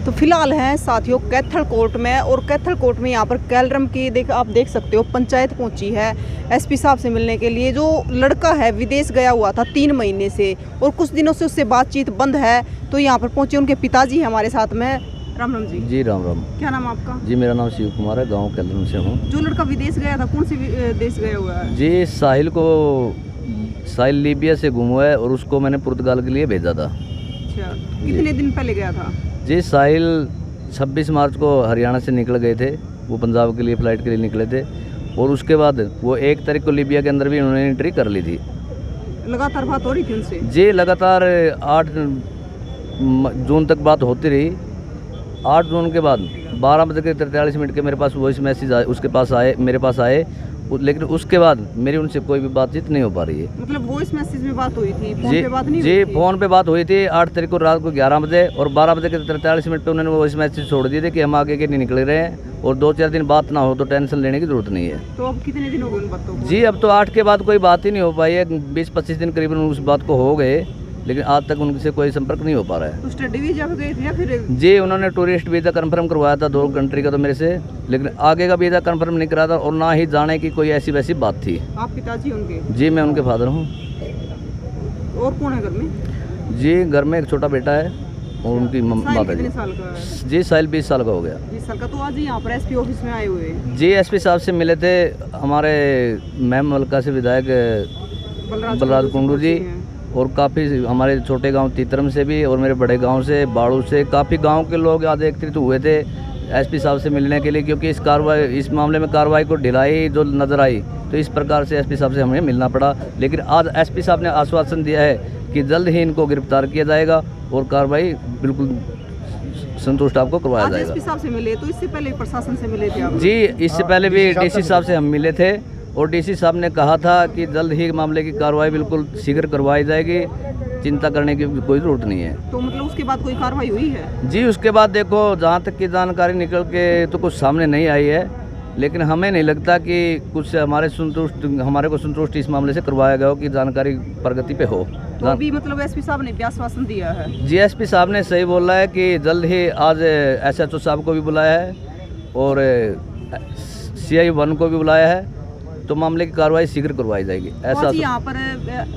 तो फिलहाल हैं साथियों कैथल कोर्ट में, और कैथल कोर्ट में यहाँ पर कैलरम की आप देख सकते हो पंचायत पहुँची है एसपी साहब से मिलने के लिए। जो लड़का है विदेश गया हुआ था 3 महीने से और कुछ दिनों से उससे बातचीत बंद है, तो यहाँ पर पहुँचे उनके पिताजी हमारे साथ में। राम राम जी। जी राम राम। क्या नाम आपका? जी मेरा नाम शिव कुमार है, गांव कैलरम से हूँ। जो लड़का विदेश गया था कौन से देश गया हुआ है? जी साहिल लीबिया से गुम हुआ है और उसको मैंने पुर्तगाल के लिए भेजा था। अच्छा, कितने दिन पहले गया था? जी साहिल 26 मार्च को हरियाणा से निकल गए थे, वो पंजाब के लिए फ्लाइट के लिए निकले थे और उसके बाद वो 1 तारीख को लीबिया के अंदर भी उन्होंने एंट्री कर ली थी। लगातार बात हो रही थी उनसे? जी लगातार 8 जून तक बात होती रही। 8 जून के बाद 12:43 के मेरे पास वॉइस मैसेज आए, उसके पास आए, मेरे पास आए, लेकिन उसके बाद मेरी उनसे कोई भी बातचीत नहीं हो पा रही है। मतलब वॉइस मैसेज में बात हुई थी, फोन पे बात नहीं हुई जी थी? फोन पे बात हुई थी 8 तारीख को रात को 11 बजे और 12:43 पे उन्होंने वॉइस मैसेज छोड़ दिए थे कि हम आगे के नहीं निकल रहे हैं और 2-4 दिन बात ना हो तो टेंशन लेने की जरूरत नहीं है। तो अब कितने दिन हो गए उन बातों को? जी अब तो 8 के बाद कोई बात ही नहीं हो पाई है। 20-25 दिन करीबन उस बात को हो गए, लेकिन आज तक उनसे कोई संपर्क नहीं हो पा रहा है। तो स्टडी वीजा पे गए थे या फिर? जी उन्होंने टूरिस्ट वीज़ा कंफर्म करवाया था 2 कंट्री का तो मेरे से, लेकिन आगे का वीज़ा कंफर्म नहीं करा था और ना ही जाने की कोई ऐसी वैसी बात थी। आप पिताजी उनके? जी मैं उनके फादर हूँ। और कौन है घर में? जी घर में एक छोटा बेटा है और उनकी माता जी। कितने साल का है? जी साहिल 20 साल का हो गया। 20 साल का। तो आज यहाँ पर एसपी ऑफिस में आए हुए हैं? जी एसपी साहब से मिले थे हमारे मैम मलका से विधायक बलराज कुंडू जी, और काफ़ी हमारे छोटे गांव तीतरम से भी और मेरे बड़े गांव से बाड़ू से काफ़ी गांव के लोग आज एकत्रित हुए थे एसपी साहब से मिलने के लिए, क्योंकि इस मामले में कार्रवाई को ढिलाई जो नज़र आई, तो इस प्रकार से एसपी साहब से हमें मिलना पड़ा। लेकिन आज एसपी साहब ने आश्वासन दिया है कि जल्द ही इनको गिरफ्तार किया जाएगा और कार्रवाई बिल्कुल संतुष्ट आपको करवाया जाएगा। एसपी साहब से मिले तो इससे पहले प्रशासन से मिले थे आप? जी इससे पहले भी डीसी साहब से हम मिले थे और डीसी साहब ने कहा था कि जल्द ही मामले की कार्रवाई बिल्कुल शीघ्र करवाई जाएगी, चिंता करने की कोई ज़रूरत नहीं है। तो मतलब उसके बाद कोई कार्रवाई हुई है? जी उसके बाद देखो जहाँ तक की जानकारी निकल के तो कुछ सामने नहीं आई है, लेकिन हमें नहीं लगता कि कुछ हमारे को संतुष्ट इस मामले से करवाया गया हो कि जानकारी प्रगति पे हो। तो अभी मतलब एसपी साहब ने भी आश्वासन दिया है? जी एसपी साहब ने सही बोला है कि जल्द ही आज SHO साहब को भी बुलाया है और CI 1 को भी बुलाया है, तो मामले की कार्रवाई शीघ्र करवाई जाएगी। ऐसा यहाँ पर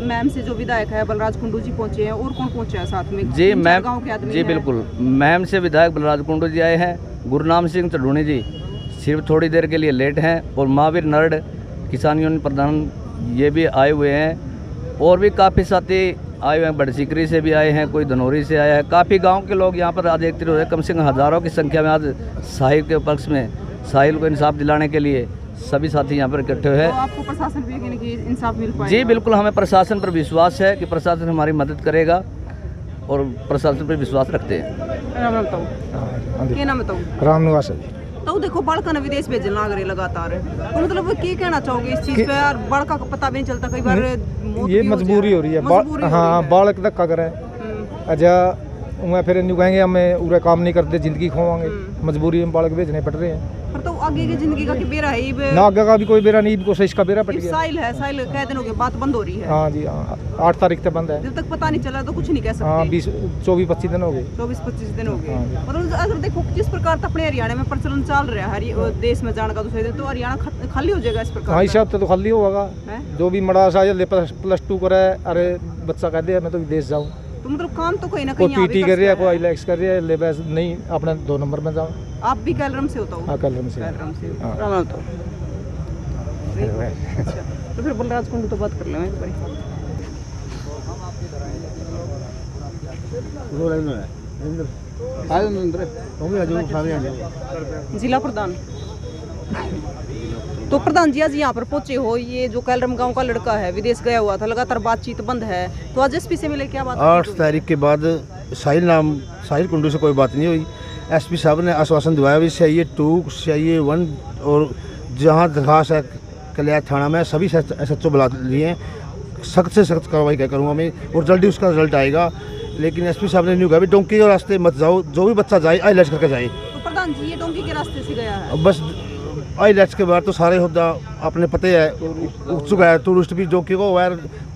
मैम से जो विधायक है बलराज कुंडू जी पहुंचे हैं, और कौन पहुंचे हैं साथ में? जी मैम, जी बिल्कुल मैम से विधायक बलराज कुंडू जी आए हैं, गुरनाम सिंह चढ़ूनी जी सिर्फ थोड़ी देर के लिए लेट हैं, और महावीर नर्ड किसान यूनियन प्रधान ये भी आए हुए हैं, और भी काफ़ी साथी आए हुए हैं, बड़सिकरी से भी आए हैं, कोई धनौरी से आया है। काफ़ी गाँव के लोग यहाँ पर आज एकत्रित हुए हैं, कम से कम हज़ारों की संख्या में आज साहिल के पक्ष में साहिल को इंसाफ दिलाने के लिए सभी साथी यहाँ पर इकट्ठे हुए हैं। तो आपको प्रशासन भी कि इंसाफ मिल पाएगा? जी बिल्कुल हमें प्रशासन पर विश्वास है कि प्रशासन हमारी मदद करेगा और प्रशासन पर विश्वास रखते हैं। क्या नाम बताऊँ? राम निवास है। तो देखो बड़का ने विदेश भेजने लग रहे लगातार, तो मतलब क्या कहना चाहोगे इस चीज़ पे? यार बड़का का पता भी नहीं चलता, कई बार ये मजबूरी हो रही है। हाँ बालक धक्का करे अच्छा मैं फिर यूँ कहेंगे हमें पूरा काम नहीं करते, जिंदगी खोवांगे, मजबूरी में बालक भेजने पड़ रहे हैं। पर तो आगे की जिंदगी का बेरा है ना, आगे का भी कोई बेरा नहीं, कोशिश का बेरा पड़ गया। साहिल है, साहिल कह दिनों के बात बंद हो रही है। हाँ जी हाँ 8 तारीख तक बंद है। जब तक पता नहीं चला तो कुछ नहीं कह सकते। हाँ 24-25 दिन हो गए। 24-25 दिन हो गए। मतलब अगर देखो जिस प्रकार अपने हरियाणा में प्रचलन चल रहा है देश में जाने का, तो हरियाणा खाली हो जाएगा इस प्रकार? हाँ इस हफ्ते तो खाली होगा। जो भी मड़ा सा +2 करे, अरे बच्चा कह दिया मैं तो विदेश जाऊँ, तो मतलब काम तो कहीं ना कहीं कोई PT कर रहा है, कोई IELTS कर रहा है, ले बस नहीं अपने 2 नंबर में जाओ। आप भी कैलरम से होता हो? हाँ कैलरम से। हाँ। तो फिर बलराज कुंडू तो बात कर लो एक बार। जिला प्रधान तो प्रधान जी आज यहाँ पर पहुंचे हो, ये जो कैलरम गांव का लड़का है विदेश गया हुआ था, लगातार बातचीत बंद है, तो आज एसपी से मिले, क्या बात? 8 तारीख के बाद साहिल कुंडू से कोई बात नहीं हुई। एसपी साहब ने आश्वासन दिवाया भी CI 2 CI 1 और जहाँ दरखास्त है कल्याण थाना में सभी SHO बुला लिए, सख्त से सख्त कार्रवाई करूँगा मैं और जल्दी उसका रिजल्ट आएगा। लेकिन एसपी साहब ने न्यू कहा भी डोंकी के रास्ते मत जाओ, जो भी बच्चा जाए IELTS करके जाए। तो प्रधान जी ये डोंकी के रास्ते से गया है? बस IELTS के बाद तो सारे होता अपने पते है उठ चुका है, टूरिस्ट भी जो कि को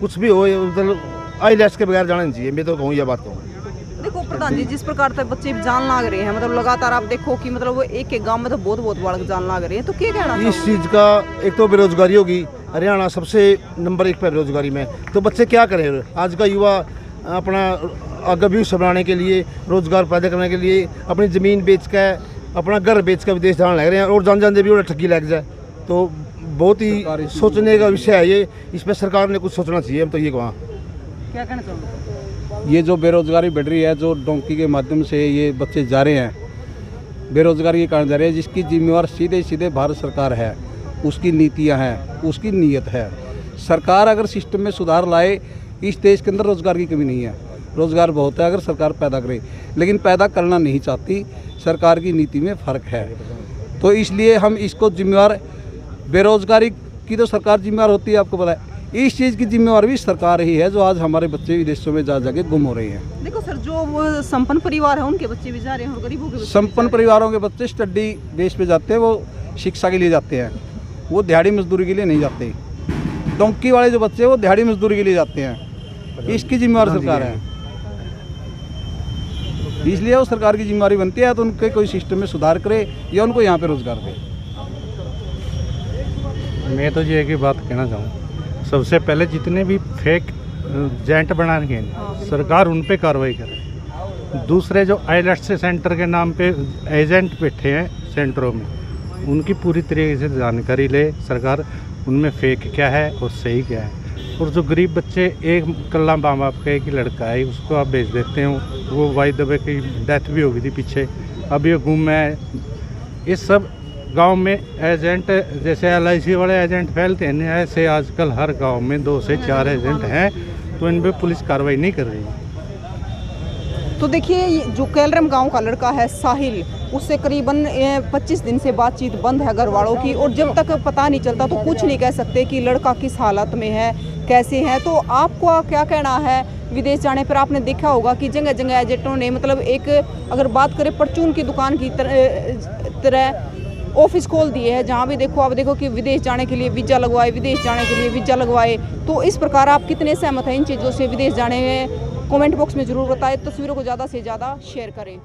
कुछ भी हो मतलब IELTS के बगैर जाना नहीं चाहिए, मैं तो कहूँ ये बात कहूँ। देखो प्रधान जी, जिस प्रकार से बच्चे जान लाग रहे हैं, मतलब लगातार आप देखो कि मतलब वो एक एक गांव में तो बहुत बालक जान लाग रहे हैं, तो क्या कहना इस चीज़ का एक तो बेरोजगारी होगी, हरियाणा सबसे नंबर 1 पे बेरोजगारी में, तो बच्चे क्या करें। आज का युवा अपना आगे भविष्य बनाने के लिए, रोजगार पैदा करने के लिए अपनी ज़मीन बेच कर, अपना घर बेच कर विदेश जाने लग रहे हैं, और जान भी उन्हें ठगी लग जाए, तो बहुत ही सोचने का विषय है ये। इस पर सरकार ने कुछ सोचना चाहिए, हम तो ये कहाँ। क्या कहना चाहोगे? ये जो बेरोज़गारी बढ़ रही है, जो डोंकी के माध्यम से ये बच्चे जा रहे हैं, बेरोज़गारी के कारण जा रहे हैं, जिसकी जिम्मेवार सीधे भारत सरकार है, उसकी नीतियां हैं, उसकी नीयत है। सरकार अगर सिस्टम में सुधार लाए, इस देश के अंदर रोज़गार की कमी नहीं है, रोज़गार बहुत है अगर सरकार पैदा करे, लेकिन पैदा करना नहीं चाहती, सरकार की नीति में फ़र्क है। तो इसलिए हम इसको जिम्मेवार, बेरोज़गारी की तो सरकार जिम्मेवार होती है, आपको पता है, इस चीज़ की जिम्मेवार भी सरकार ही है, जो आज हमारे बच्चे विदेशों में जा जाके गुम हो रहे हैं। देखो सर, जो वो संपन्न परिवार है उनके बच्चे भी जा रहे हैं और गरीबों के बच्चे संपन्न परिवारों के बच्चे स्टडी बेस पे जाते हैं, वो शिक्षा के लिए जाते हैं, वो दिहाड़ी मजदूरी के लिए नहीं जाते। डोंकी वाले जो बच्चे हैं वो दिहाड़ी मजदूरी के लिए जाते हैं, इसकी जिम्मेवार सरकार है, इसलिए वो सरकार की जिम्मेवारी बनती है तो उनके कोई सिस्टम में सुधार करे या उनको यहाँ पे रोजगार दे। मैं तो ये एक ही बात कहना चाहूँ, सबसे पहले जितने भी फेक एजेंट बना रहे हैं, सरकार उन पे कार्रवाई करे। दूसरे जो आईलेट्स सेंटर के नाम पे एजेंट बैठे हैं सेंटरों में, उनकी पूरी तरीके से जानकारी ले सरकार, उनमें फेक क्या है और सही क्या है। और जो गरीब बच्चे, एक कल्ला माँ बाप का एक ही लड़का है, उसको आप भेज देते हो, वो वाई दबे की डेथ भी हो गई थी पीछे, अब ये गुम है। इस सब गांव में एजेंट, जैसे LIC वाले एजेंट फैलते हैं, ऐसे आजकल हर गांव में 2 से 4 एजेंट हैं, तो इन पर पुलिस कार्रवाई नहीं कर रही। तो देखिए, जो कैलरम गांव का लड़का है साहिल, उससे करीबन 25 दिन से बातचीत बंद है घर वालों की, और जब तक पता नहीं चलता तो कुछ नहीं कह सकते कि लड़का किस हालत में है, कैसे है। तो आपको क्या कहना है? विदेश जाने पर आपने देखा होगा कि जगह जगह एजेंटों ने, मतलब एक अगर बात करें परचून की दुकान की तरह ऑफिस खोल दिए हैं, जहाँ भी देखो आप देखो कि विदेश जाने के लिए वीज़ा लगवाए, विदेश जाने के लिए वीज़ा लगवाए। तो इस प्रकार आप कितने सहमत हैं इन चीज़ों से, विदेश जाने में? कमेंट बॉक्स में ज़रूर बताएं। तस्वीरों को ज़्यादा से ज़्यादा शेयर करें।